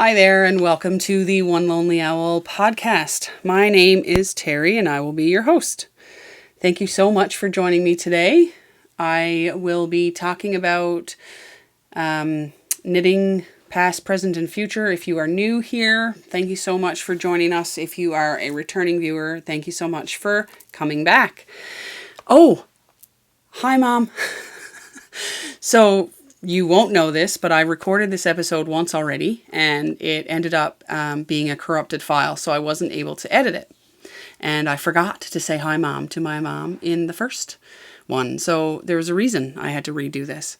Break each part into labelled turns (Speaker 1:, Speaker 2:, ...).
Speaker 1: Hi there, and welcome to the One Lonely Owl podcast. My name is Terry, and I will be your host. Thank you so much for joining me today. I will be talking about knitting past, present, and future. If you are new here, thank you so much for joining us. If you are a returning viewer, thank you so much for coming back. Oh, hi, Mom. So, you won't know this, but I recorded this episode once already, and it ended up being a corrupted file, so I wasn't able to edit it. And I forgot to say hi, Mom, to my mom in the first one, so there was a reason I had to redo this.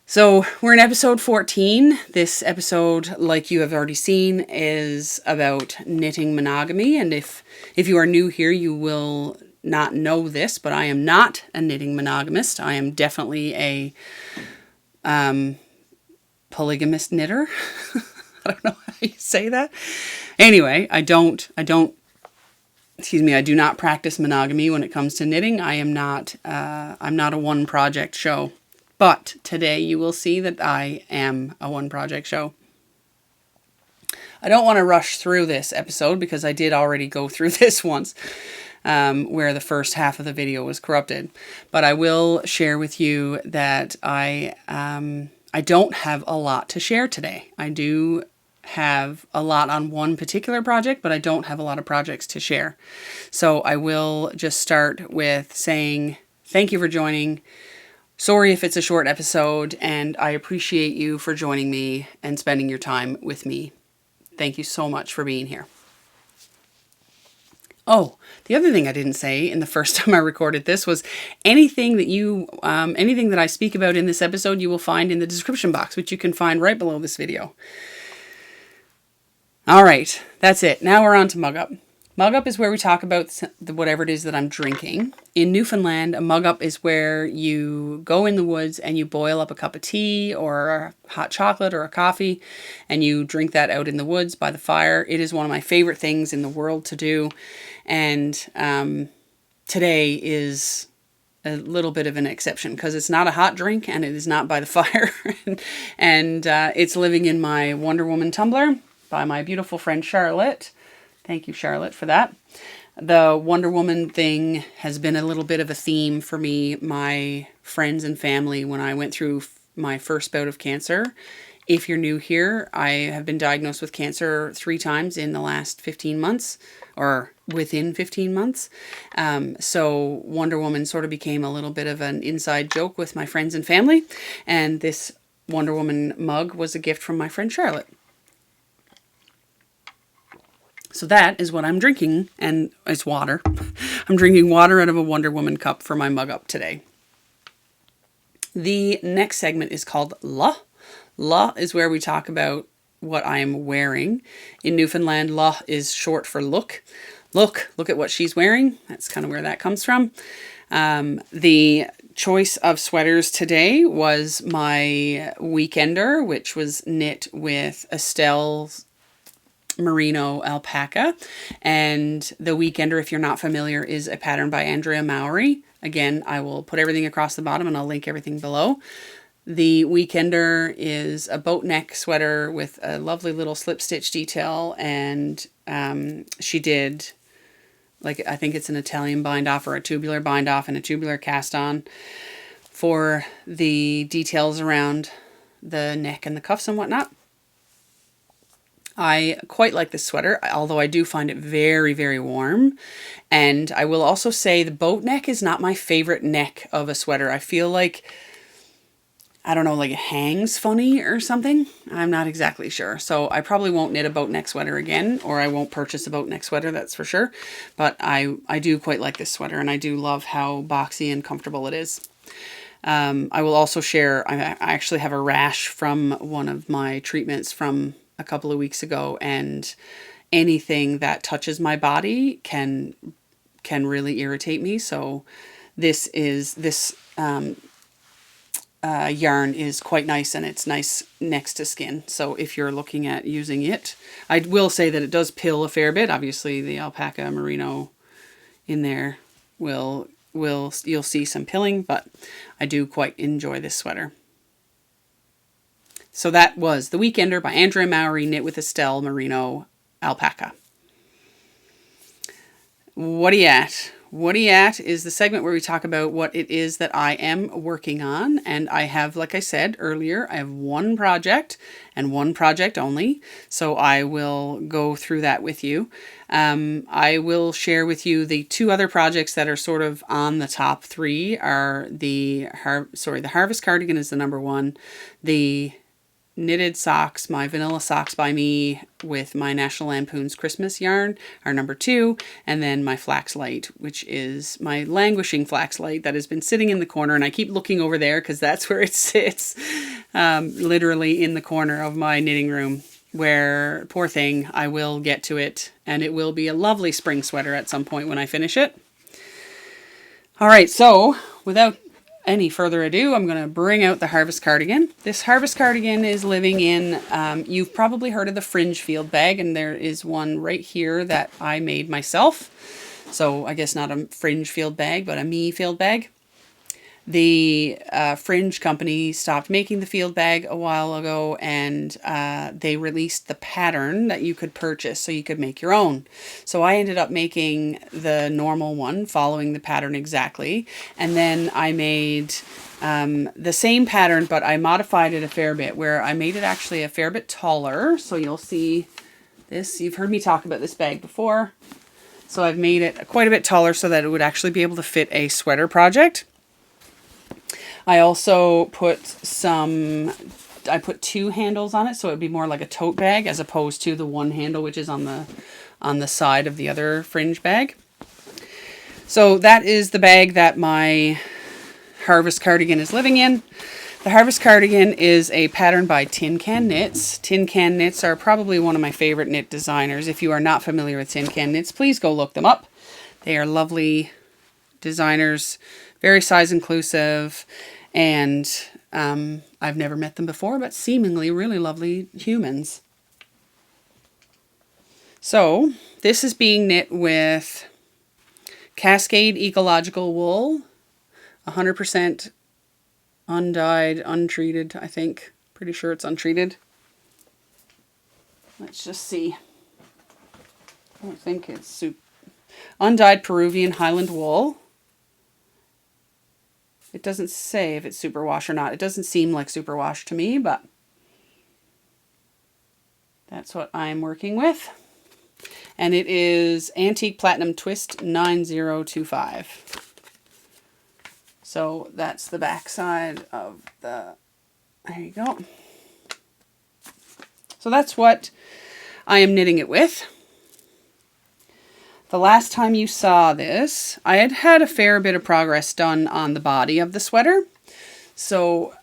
Speaker 1: So we're in episode 14. This episode, like you have already seen, is about knitting monogamy, and if you are new here, you will not know this, but I am not a knitting monogamist. I am definitely a polygamist knitter. I don't know how you say that. Anyway, I do not practice monogamy when it comes to knitting. I'm not a one project show, but today you will see that I am a one project show. I don't want to rush through this episode because I did already go through this once, where the first half of the video was corrupted. But I will share with you that I don't have a lot to share today. I do have a lot on one particular project, but I don't have a lot of projects to share. So I will just start with saying thank you for joining. Sorry if it's a short episode, and I appreciate you for joining me and spending your time with me. Thank you so much for being here. Oh, the other thing I didn't say in the first time I recorded this was anything that I speak about in this episode, you will find in the description box, which you can find right below this video. All right, that's it. Now we're on to Mug Up. Mug Up is where we talk about whatever it is that I'm drinking. In Newfoundland, a Mug Up is where you go in the woods and you boil up a cup of tea or a hot chocolate or a coffee, and you drink that out in the woods by the fire. It is one of my favorite things in the world to do. And today is a little bit of an exception because it's not a hot drink and it is not by the fire. and it's living in my Wonder Woman tumbler by my beautiful friend Charlotte. Thank you, Charlotte, for that. The Wonder Woman thing has been a little bit of a theme for me, my friends and family, when I went through my first bout of cancer. If you're new here, I have been diagnosed with cancer 3 times in the last 15 months, or within 15 months. So Wonder Woman sort of became a little bit of an inside joke with my friends and family. And this Wonder Woman mug was a gift from my friend Charlotte. So that is what I'm drinking, and it's water. I'm drinking water out of a Wonder Woman cup for my Mug Up today. The next segment is called La. La is where we talk about what I am wearing. In Newfoundland, La is short for look. Look at what she's wearing. That's kind of where that comes from. The choice of sweaters today was my Weekender, which was knit with Estelle's merino alpaca, and the Weekender, if you're not familiar, is a pattern by Andrea Mowry. Again, I will put everything across the bottom and I'll link everything below. The Weekender is a boat neck sweater with a lovely little slip stitch detail, and she did, like, I think it's an Italian bind off or a tubular bind off and a tubular cast on for the details around the neck and the cuffs and whatnot. I quite like this sweater, although I do find it very, very warm. And I will also say the boat neck is not my favorite neck of a sweater. I feel like, I don't know, like it hangs funny or something. I'm not exactly sure. So I probably won't knit a boat neck sweater again, or I won't purchase a boat neck sweater, that's for sure. But I do quite like this sweater, and I do love how boxy and comfortable it is. I will also share, I actually have a rash from one of my treatments from a couple of weeks ago, and anything that touches my body can really irritate me. So this yarn is quite nice, and it's nice next to skin. So if you're looking at using it, I will say that it does pill a fair bit. Obviously the alpaca merino in there you'll see some pilling, but I do quite enjoy this sweater. So that was The Weekender by Andrea Mowry, knit with Estelle Merino alpaca. What Ya At? What Ya At is the segment where we talk about what it is that I am working on. And I have, like I said earlier, I have one project and one project only. So I will go through that with you. I will share with you the two other projects that are sort of on the top three are the Harvest Cardigan is the number one. The knitted socks, my vanilla socks by me with my National Lampoon's Christmas yarn are number two. And then my Flax light, which is my languishing Flax light that has been sitting in the corner. And I keep looking over there because that's where it sits, literally in the corner of my knitting room, where, poor thing, I will get to it. And it will be a lovely spring sweater at some point when I finish it. All right, so without any further ado, I'm going to bring out the Harvest Cardigan. This Harvest Cardigan is living in, you've probably heard of the fringe field bag, and there is one right here that I made myself. So I guess not a fringe field bag, but a me field bag. The fringe company stopped making the field bag a while ago, and they released the pattern that you could purchase so you could make your own. So I ended up making the normal one, following the pattern exactly. And then I made the same pattern, but I modified it a fair bit, where I made it actually a fair bit taller. So you'll see this. You've heard me talk about this bag before. So I've made it quite a bit taller so that it would actually be able to fit a sweater project. I also put two handles on it, so it would be more like a tote bag as opposed to the one handle, which is on the side of the other fringe bag. So that is the bag that my Harvest Cardigan is living in. The Harvest Cardigan is a pattern by Tin Can Knits. Tin Can Knits are probably one of my favorite knit designers. If you are not familiar with Tin Can Knits, please go look them up. They are lovely designers, very size inclusive, and I've never met them before, but seemingly really lovely humans. So this is being knit with Cascade Ecological wool, 100% undyed, untreated, I think. Pretty sure it's untreated. Let's just see. I don't think it's undyed Peruvian Highland wool. It doesn't say if it's superwash or not. It doesn't seem like superwash to me, but that's what I'm working with. And it is Antique Platinum Twist 9025. So that's the back side of the, there you go. So that's what I am knitting it with. The last time you saw this, I had had a fair bit of progress done on the body of the sweater. So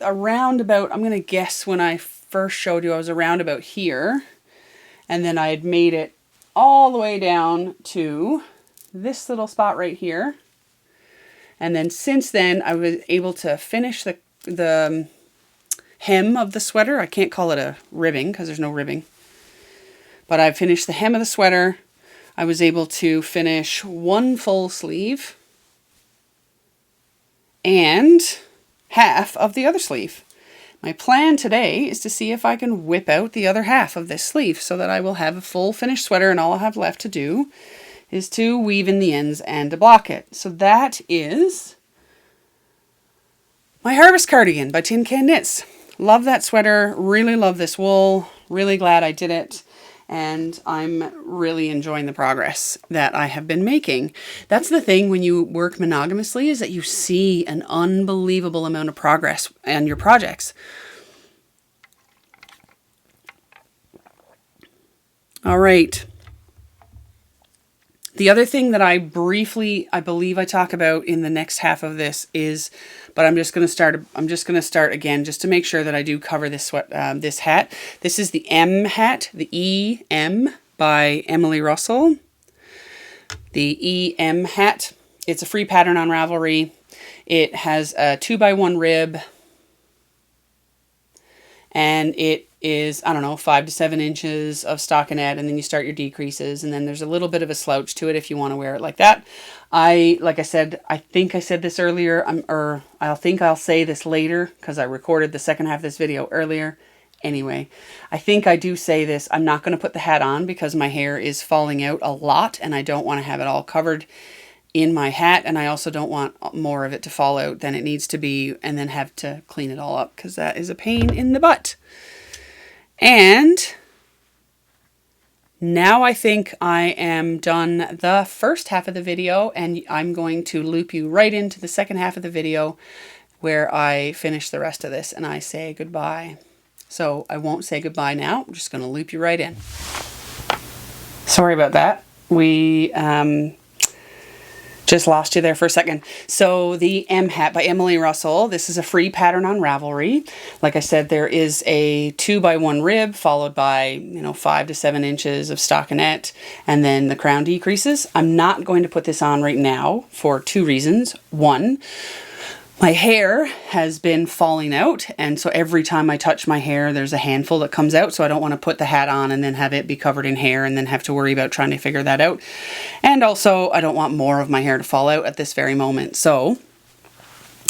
Speaker 1: around about, I'm going to guess when I first showed you, I was around about here. And then I had made it all the way down to this little spot right here. And then since then, I was able to finish the hem of the sweater. I can't call it a ribbing because there's no ribbing. But I finished the hem of the sweater. I was able to finish one full sleeve and half of the other sleeve. My plan today is to see if I can whip out the other half of this sleeve so that I will have a full finished sweater, and all I have left to do is to weave in the ends and to block it. So that is my Harvest Cardigan by Tin Can Knits. Love that sweater, really love this wool, really glad I did it. And I'm really enjoying the progress that I have been making. That's the thing when you work monogamously, is that you see an unbelievable amount of progress on your projects. All right. The other thing that I believe I talk about in the next half of this is, but I'm just going to start again just to make sure that I do cover this this hat. This is the M hat, the EM by Emily Russell. The EM hat. It's a free pattern on Ravelry. It has a 2x1 rib, and it is, I don't know, 5 to 7 inches of stockinette, and then you start your decreases, and then there's a little bit of a slouch to it if you want to wear it like that. Like I said, I think I said this earlier, or I think I'll say this later because I recorded the second half of this video earlier. Anyway, I think I do say this. I'm not going to put the hat on because my hair is falling out a lot and I don't want to have it all covered in my hat, and I also don't want more of it to fall out than it needs to be and then have to clean it all up because that is a pain in the butt. And now I think I am done the first half of the video, and I'm going to loop you right into the second half of the video where I finish the rest of this and I say goodbye. So I won't say goodbye now. I'm just going to loop you right in. Sorry about that. We just lost you there for a second. So the M Hat by Emily Russell. This is a free pattern on Ravelry. Like I said, there is a 2x1 rib followed by 5 to 7 inches of stockinette and then the crown decreases. I'm not going to put this on right now for 2 reasons. One, my hair has been falling out, and so every time I touch my hair there's a handful that comes out, so I don't want to put the hat on and then have it be covered in hair and then have to worry about trying to figure that out. And also I don't want more of my hair to fall out at this very moment. So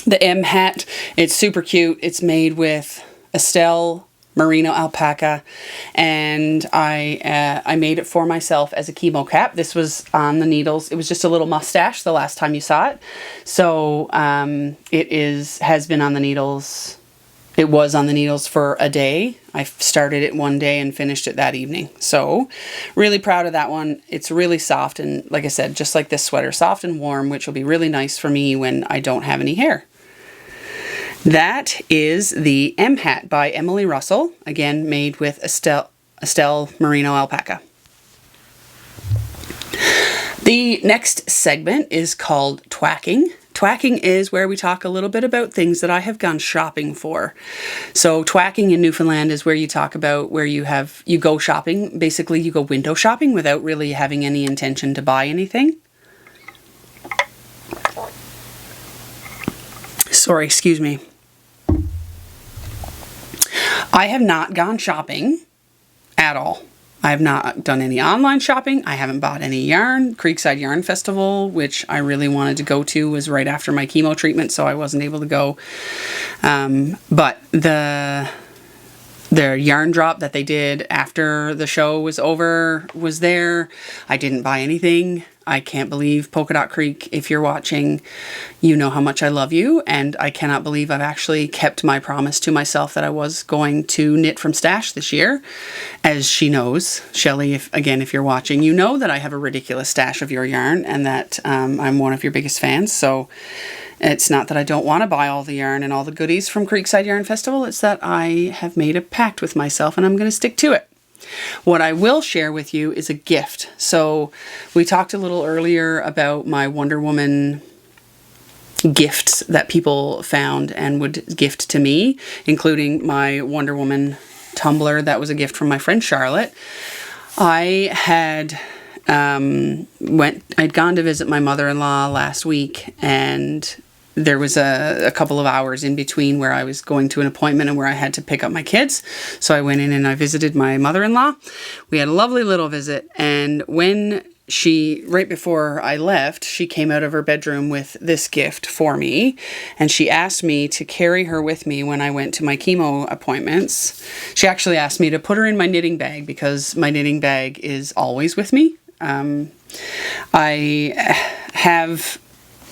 Speaker 1: the M Hat, it's super cute. It's made with Estelle merino alpaca, and I made it for myself as a chemo cap. This was on the needles. It was just a little mustache the last time you saw it. So has been on the needles. It was on the needles for a day. I started it one day and finished it that evening. So really proud of that one. It's really soft, and like I said, just like this sweater, soft and warm, which will be really nice for me when I don't have any hair. That is the M Hat by Emily Russell, again made with Estelle merino alpaca. The next segment is called Twacking. Twacking is where we talk a little bit about things that I have gone shopping for. So twacking in Newfoundland is where you talk about where you go shopping. Basically, you go window shopping without really having any intention to buy anything. Sorry, excuse me. I have not gone shopping at all. I have not done any online shopping. I haven't bought any yarn. Creekside Yarn Festival, which I really wanted to go to, was right after my chemo treatment, so I wasn't able to go. But the yarn drop that they did after the show was over was there. I didn't buy anything. I can't believe Polka Dot Creek, if you're watching, you know how much I love you, and I cannot believe I've actually kept my promise to myself that I was going to knit from stash this year. As she knows, Shelley, if you're watching, you know that I have a ridiculous stash of your yarn and that I'm one of your biggest fans. So it's not that I don't want to buy all the yarn and all the goodies from Creekside Yarn Festival. It's that I have made a pact with myself and I'm going to stick to it. What I will share with you is a gift. So we talked a little earlier about my Wonder Woman gifts that people found and would gift to me, including my Wonder Woman tumbler that was a gift from my friend Charlotte. I had I'd gone to visit my mother-in-law last week, and there was a couple of hours in between where I was going to an appointment and where I had to pick up my kids. So I went in and I visited my mother-in-law. We had a lovely little visit, and when right before I left, she came out of her bedroom with this gift for me, and she asked me to carry her with me when I went to my chemo appointments. She actually asked me to put her in my knitting bag because my knitting bag is always with me.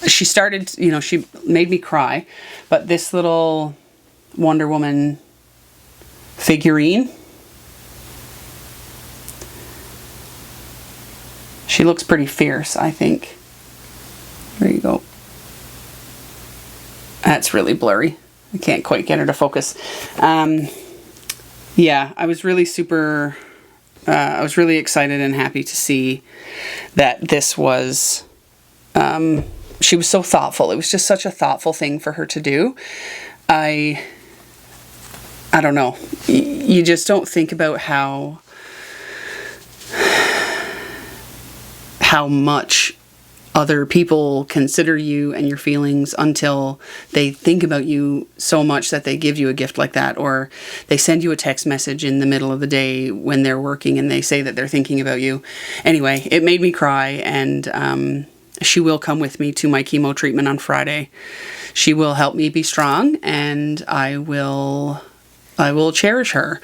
Speaker 1: She started, she made me cry, but this little Wonder Woman figurine, she looks pretty fierce, I think. There you go. That's really blurry. I can't quite get her to focus. Yeah, I was really I was really excited and happy to see that this was, she was so thoughtful. It was just such a thoughtful thing for her to do. I don't know. You just don't think about how much other people consider you and your feelings until they think about you so much that they give you a gift like that, or they send you a text message in the middle of the day when they're working and they say that they're thinking about you. Anyway, it made me cry, and she will come with me to my chemo treatment on Friday. She will help me be strong, and I will cherish her.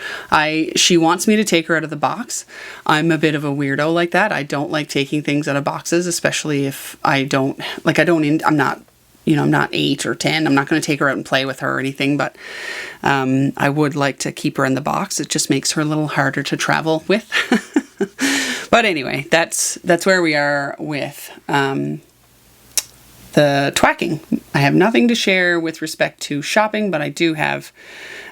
Speaker 1: She wants me to take her out of the box. I'm a bit of a weirdo like that. I don't like taking things out of boxes, especially if I'm not 8 or 10. I'm not going to take her out and play with her or anything, but I would like to keep her in the box. It just makes her a little harder to travel with. But anyway, that's where we are with the twacking. I have nothing to share with respect to shopping, but I do have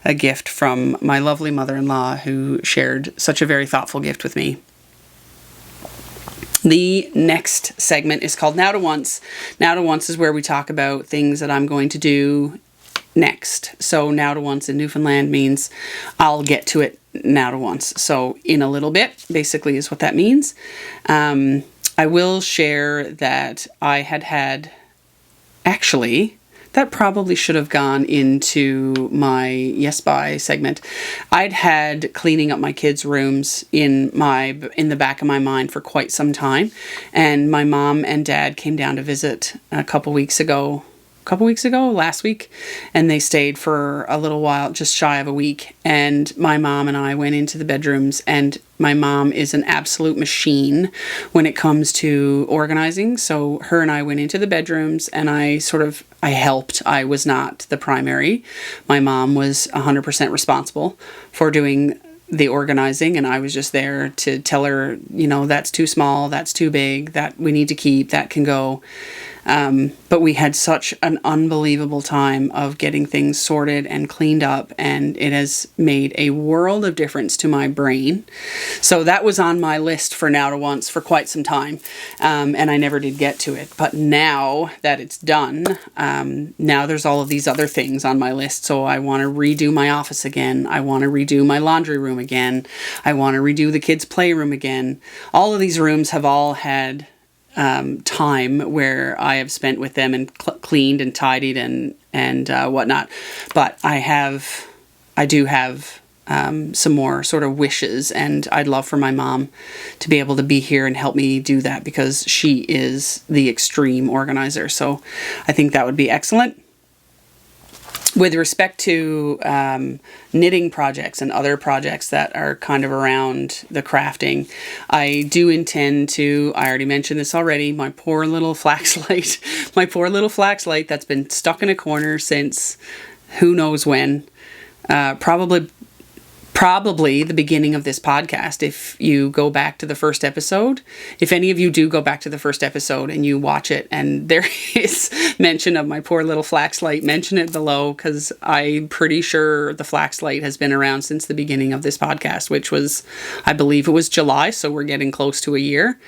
Speaker 1: a gift from my lovely mother-in-law who shared such a very thoughtful gift with me. The next segment is called Now to Once. Now to Once is where we talk about things that I'm going to do next. So now to once in Newfoundland means I'll get to it now to once. So in a little bit, basically, is what that means. I will share that I had actually, that probably should have gone into my Yes Bye segment. I'd had cleaning up my kids' rooms in the back of my mind for quite some time, and my mom and dad came down to visit last week, and they stayed for a little while, just shy of a week, and my mom and I went into the bedrooms, and my mom is an absolute machine when it comes to organizing. So her and I went into the bedrooms, and I helped. I was not the primary. My mom was 100% responsible for doing the organizing, and I was just there to tell her, that's too small, that's too big, that we need to keep, that can go. But we had such an unbelievable time of getting things sorted and cleaned up, and it has made a world of difference to my brain. So that was on my list for Now to Once for quite some time, and I never did get to it. But now that it's done, now there's all of these other things on my list. So I want to redo my office again. I want to redo my laundry room again. I want to redo the kids' playroom again. All of these rooms have all had time where I have spent with them and cleaned and tidied and whatnot. But I do have some more sort of wishes, and I'd love for my mom to be able to be here and help me do that, because she is the extreme organizer. So I think that would be excellent. With respect to knitting projects and other projects that are kind of around the crafting, I do intend to, I already mentioned this already, my poor little flax light that's been stuck in a corner since who knows when, probably the beginning of this podcast. If you go back to the first episode, if any of you do go back to the first episode and you watch it and there is mention of my poor little flax light, mention it below, because I'm pretty sure the flax light has been around since the beginning of this podcast, which was, I believe it was July, so we're getting close to a year.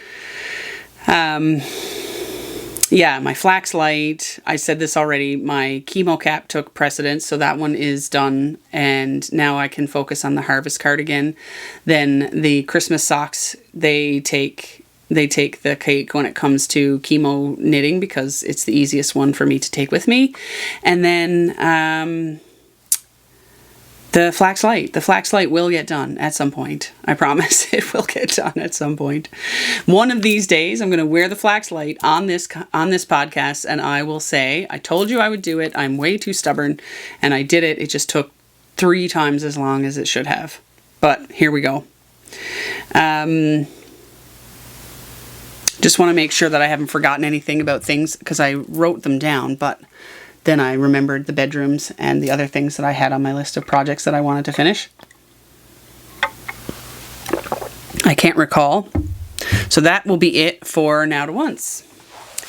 Speaker 1: Yeah, my flax light, I said this already, my chemo cap took precedence, so that one is done, and now I can focus on the harvest cardigan. Then the Christmas socks, they take the cake when it comes to chemo knitting, because it's the easiest one for me to take with me. And then the flax light will get done at some point. I promise it will get done at some point. One of these days, I'm going to wear the flax light on this podcast, and I will say, I told you I would do it. I'm way too stubborn, and I did it. It just took 3 times as long as it should have. But here we go. Just want to make sure that I haven't forgotten anything about things, because I wrote them down, but then I remembered the bedrooms and the other things that I had on my list of projects that I wanted to finish. I can't recall. So that will be it for Now to Once.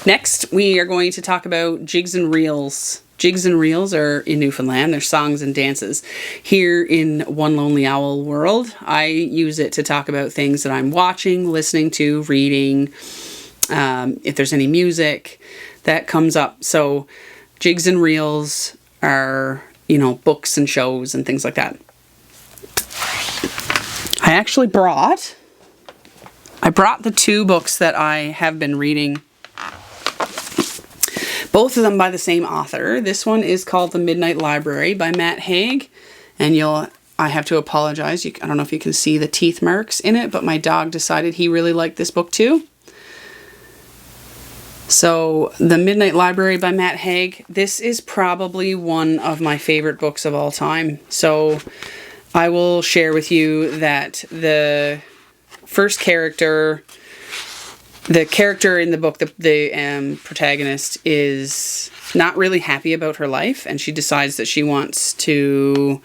Speaker 1: Next, we are going to talk about Jigs and Reels. Jigs and Reels are in Newfoundland. They're songs and dances. Here in One Lonely Owl world, I use it to talk about things that I'm watching, listening to, reading, if there's any music that comes up. So Jigs and Reels are, books and shows and things like that. I brought the 2 books that I have been reading Both of them by the same author. This one is called The Midnight Library by Matt Haig. And I have to apologize. I don't know if you can see the teeth marks in it, but my dog decided he really liked this book too. So, The Midnight Library by Matt Haig. This is probably one of my favorite books of all time. So, I will share with you that the first character, the character in the book, the protagonist, is not really happy about her life, and she decides that she wants to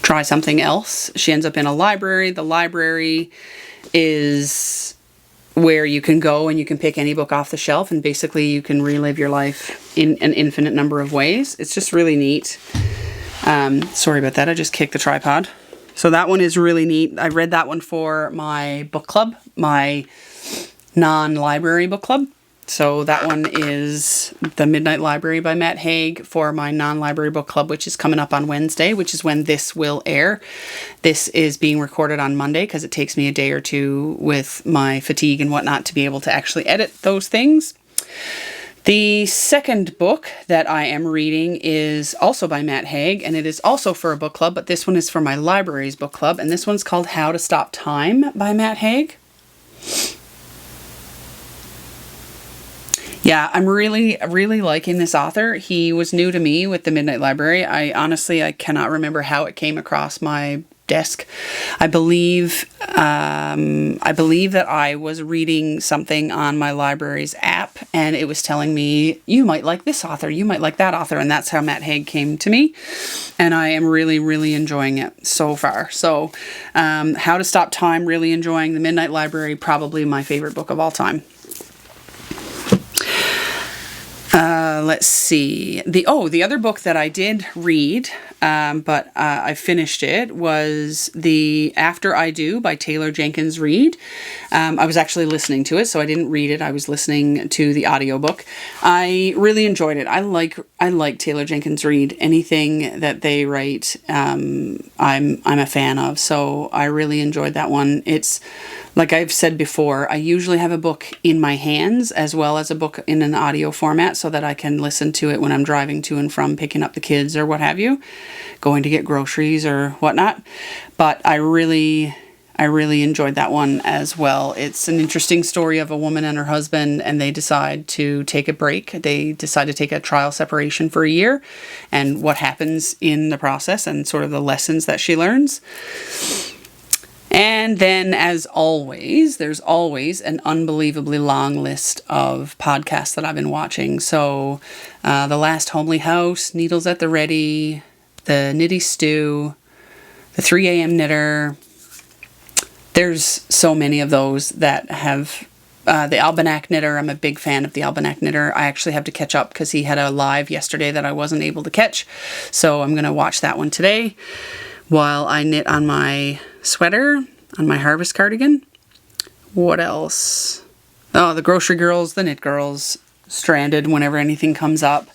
Speaker 1: try something else. She ends up in a library. The library is where you can go and you can pick any book off the shelf, and basically you can relive your life in an infinite number of ways. It's just really neat. Sorry about that, I just kicked the tripod. So that one is really neat. I read that one for my book club, my non-library book club. So that one is The Midnight Library by Matt Haig for my non-library book club, which is coming up on Wednesday, which is when this will air. This is being recorded on Monday because it takes me a day or two with my fatigue and whatnot to be able to actually edit those things. The second book that I am reading is also by Matt Haig, and it is also for a book club, but this one is for my library's book club, and this one's called How to Stop Time by Matt Haig. Yeah, I'm really liking this author. He was new to me with The Midnight Library. I cannot remember how it came across my desk. I believe that I was reading something on my library's app, and it was telling me, you might like this author, you might like that author, and that's how Matt Haig came to me, and I am really enjoying it so far. So, How to Stop Time, really enjoying. The Midnight Library, probably my favorite book of all time. Let's see. The other book that I did read, but I finished it, was the After I Do by Taylor Jenkins Reid. I was actually listening to it, so I didn't read it. I was listening to the audiobook. I really enjoyed it. I like Taylor Jenkins Reid. Anything that they write, I'm a fan of. So I really enjoyed that one. It's, like I've said before, I usually have a book in my hands as well as a book in an audio format so that I can listen to it when I'm driving to and from picking up the kids or what have you, going to get groceries or whatnot. But I really enjoyed that one as well. It's an interesting story of a woman and her husband, and they decide to take a break. They decide to take a trial separation for a year, and what happens in the process and sort of the lessons that she learns. And then, as always, there's always an unbelievably long list of podcasts that I've been watching. So, The Last Homely House, Needles at the Ready, the Knitty Stew, the 3 a.m. Knitter. There's so many of those that have... the Albanach Knitter, I'm a big fan of the Albanach Knitter. I actually have to catch up because he had a live yesterday that I wasn't able to catch. So I'm going to watch that one today while I knit on my sweater, on my harvest cardigan. What else? Oh, the Grocery Girls, the Knit Girls, Stranded whenever anything comes up.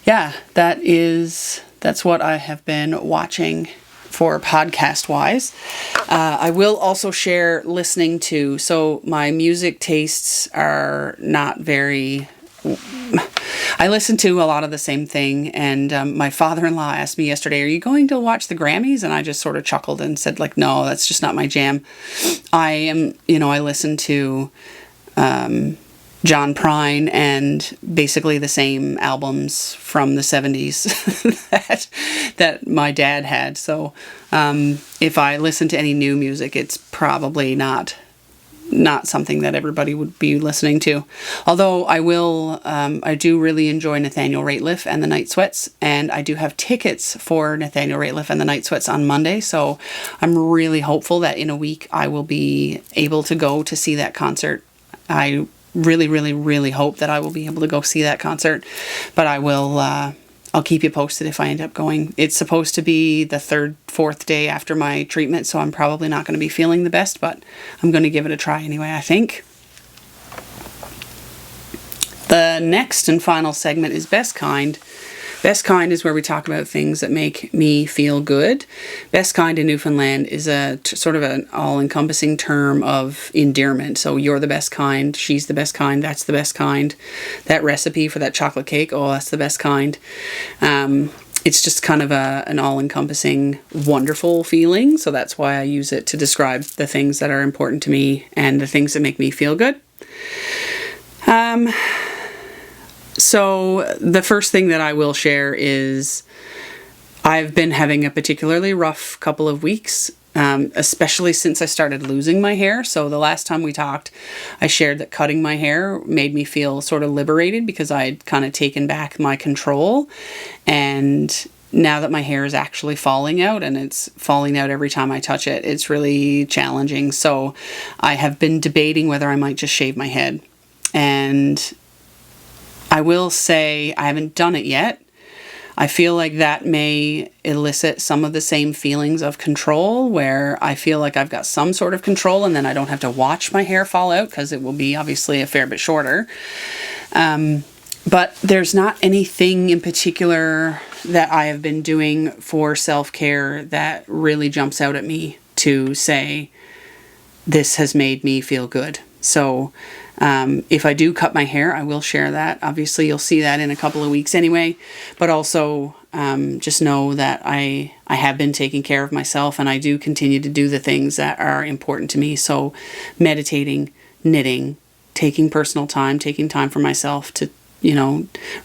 Speaker 1: Yeah, that's what I have been watching for podcast-wise. I will also share listening to, so my music tastes are not very... I listen to a lot of the same thing, and my father-in-law asked me yesterday, are you going to watch the Grammys? And I just sort of chuckled and said, like, no, that's just not my jam. I listen to John Prine and basically the same albums from the 70s that my dad had. So if I listen to any new music, it's probably not something that everybody would be listening to. Although I do really enjoy Nathaniel Rateliff and the Night Sweats, and I do have tickets for Nathaniel Rateliff and the Night Sweats on Monday, so I'm really hopeful that in a week I will be able to go to see that concert. I really hope that I will be able to go see that concert, but I'll keep you posted if I end up going. It's supposed to be the 3rd, 4th day after my treatment, so I'm probably not going to be feeling the best, but I'm going to give it a try anyway, I think. The next and final segment is Best Kind, Best kind is where we talk about things that make me feel good. Best kind in Newfoundland is a sort of an all-encompassing term of endearment. So you're the best kind, she's the best kind, that's the best kind. That recipe for that chocolate cake, oh, that's the best kind. It's just kind of an all-encompassing, wonderful feeling. So that's why I use it to describe the things that are important to me and the things that make me feel good. So the first thing that I will share is I've been having a particularly rough couple of weeks, especially since I started losing my hair. So the last time we talked, I shared that cutting my hair made me feel sort of liberated because I'd kind of taken back my control. And now that my hair is actually falling out, and it's falling out every time I touch it, it's really challenging. So I have been debating whether I might just shave my head. And I will say I haven't done it yet. I feel like that may elicit some of the same feelings of control, where I feel like I've got some sort of control and then I don't have to watch my hair fall out because it will be obviously a fair bit shorter. But there's not anything in particular that I have been doing for self-care that really jumps out at me to say, this has made me feel good. So if I do cut my hair, I will share that. Obviously, you'll see that in a couple of weeks anyway. But also, just know that I have been taking care of myself, and I do continue to do the things that are important to me. So meditating, knitting, taking personal time, taking time for myself to,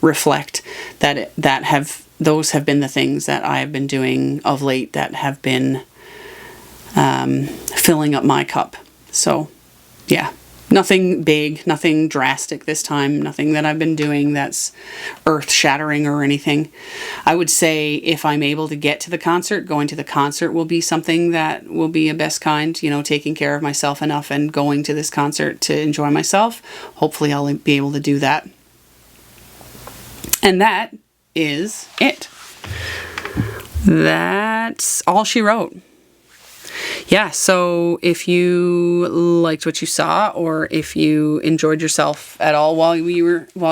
Speaker 1: reflect. Those have been the things that I have been doing of late that have been filling up my cup. So, yeah. Nothing big, nothing drastic this time, nothing that I've been doing that's earth-shattering or anything. I would say if I'm able to get to the concert, going to the concert will be something that will be a best kind, taking care of myself enough and going to this concert to enjoy myself. Hopefully I'll be able to do that. And that is it. That's all she wrote. Yeah, so if you liked what you saw, or if you enjoyed yourself at all while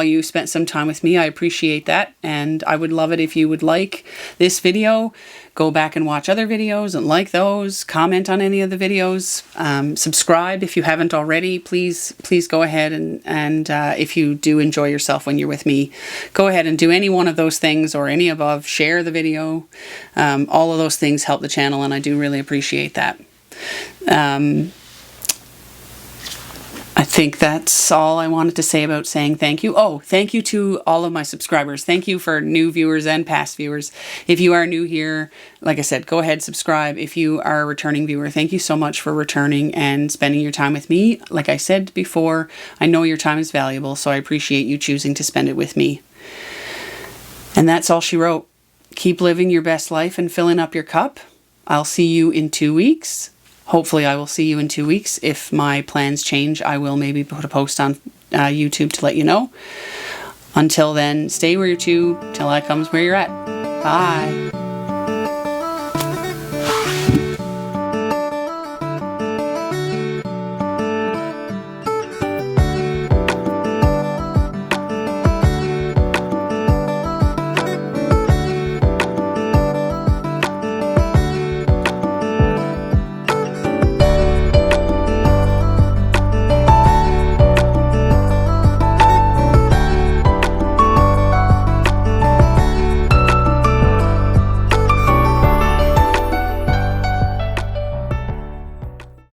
Speaker 1: you spent some time with me, I appreciate that, and I would love it if you would like this video. Go back and watch other videos and like those, comment on any of the videos, subscribe if you haven't already. Please go ahead and if you do enjoy yourself when you're with me, go ahead and do any one of those things or any above. Share the video. All of those things help the channel, and I do really appreciate that. I think that's all I wanted to say about saying thank you. Oh, thank you to all of my subscribers. Thank you for new viewers and past viewers. If you are new here, like I said, go ahead, subscribe. If you are a returning viewer, thank you so much for returning and spending your time with me. Like I said before, I know your time is valuable, so I appreciate you choosing to spend it with me. And that's all she wrote. Keep living your best life and filling up your cup. I'll see you in 2 weeks. Hopefully I will see you in 2 weeks. If my plans change, I will maybe put a post on YouTube to let you know. Until then, stay where you're to till I comes where you're at. Bye.